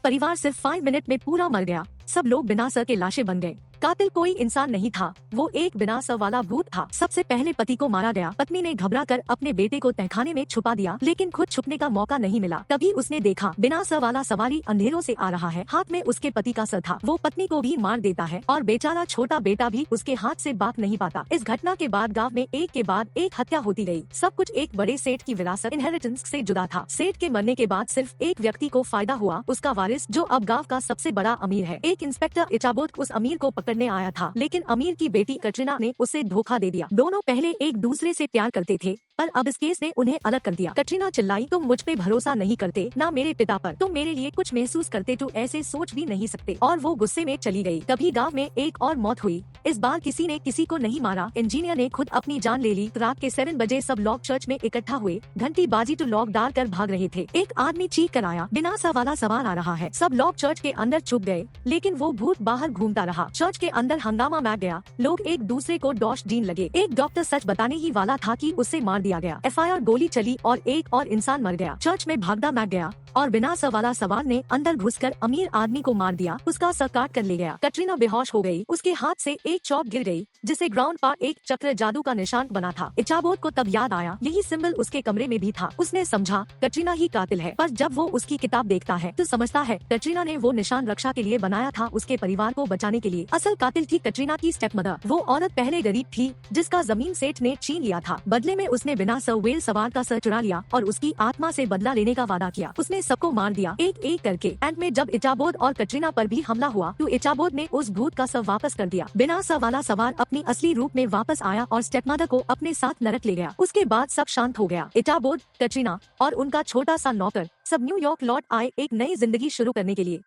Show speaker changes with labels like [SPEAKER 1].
[SPEAKER 1] परिवार सिर्फ 5 मिनट में पूरा मर गया। सब लोग बिना सर के लाशें बन गए। कातिल कोई इंसान नहीं था, वो एक बिना सर वाला भूत था। सबसे पहले पति को मारा गया। पत्नी ने घबराकर अपने बेटे को तहखाने में छुपा दिया, लेकिन खुद छुपने का मौका नहीं मिला। तभी उसने देखा बिना सर वाला सवारी अंधेरों से आ रहा है। हाथ में उसके पति का सर था। वो पत्नी को भी मार देता है और बेचारा छोटा बेटा भी उसके हाथ से बात नहीं पाता। इस घटना के बाद गाँव में एक के बाद एक हत्या होती गयी। सब कुछ एक बड़े सेठ की विरासत इनहेरिटेंस से जुड़ा था। सेठ के मरने के बाद सिर्फ एक व्यक्ति को फायदा हुआ, उसका वारिस, जो अब गाँव का सबसे बड़ा अमीर है। एक इंस्पेक्टर इचाबोत उस अमीर को पकड़ने आया था, लेकिन अमीर की बेटी कटरीना ने उसे धोखा दे दिया। दोनों पहले एक दूसरे से प्यार करते थे, पर अब इस केस ने उन्हें अलग कर दिया। कटरीना चिल्लाई, तुम मुझ पे भरोसा नहीं करते, ना मेरे पिता पर। तुम मेरे लिए कुछ महसूस करते तो ऐसे सोच भी नहीं सकते। और वो गुस्से में चली गई। तभी गांव में एक और मौत हुई। इस बार किसी ने किसी को नहीं मारा। इंजीनियर ने खुद अपनी जान ले ली। रात के 7 बजे सब लोग चर्च में इकट्ठा हुए। घंटी बाजी तो लोग डाल कर भाग रहे थे। एक आदमी चीख कर आया, बिना सर वाला सवार आ रहा है। सब लोग चर्च के अंदर छुप गए, लेकिन वो भूत बाहर घूमता रहा। चर्च के अंदर हंगामा मच गया। लोग एक दूसरे को डॉश डीन लगे। एक डॉक्टर सच बताने ही वाला था कि उसे मार दिया गया। FIR गोली चली और एक और इंसान मर गया। चर्च में भागदा मच गया और बिना सर वाला सवार ने अंदर घुसकर अमीर आदमी को मार दिया। उसका सर काट कर ले गया। कटरीना बेहोश हो गई। उसके हाथ से एक चौक गिर गई, जिसे ग्राउंड पर एक चक्र जादू का निशान बना था। इचाबोत को तब याद आया, यही सिंबल उसके कमरे में भी था। उसने समझा कटरीना ही कातिल है। पर जब वो उसकी किताब देखता है तो समझता है कटरीना ने वो निशान रक्षा के लिए बनाया था, उसके परिवार को बचाने के लिए। असल कातिल थी कटरीना की स्टेप मदर। वो औरत पहले गरीब थी, जिसका जमीन सेठ ने छीन लिया था। बदले में उसने बिना सर व्हेल सवार का सर चुरा लिया और उसकी आत्मा से बदला लेने का वादा किया। उसने सबको मार दिया, एक एक करके। एंड में जब इचाबोत और कटरीना पर भी हमला हुआ तो इचाबोत ने उस भूत का सर वापस कर दिया। बिना सर वाला सवार अपनी असली रूप में वापस आया और स्टेपमदर को अपने साथ नरक ले गया। उसके बाद सब शांत हो गया। इचाबोत, कटरीना और उनका छोटा सा नौकर सब न्यूयॉर्क लौट आए एक नई जिंदगी शुरू करने के लिए।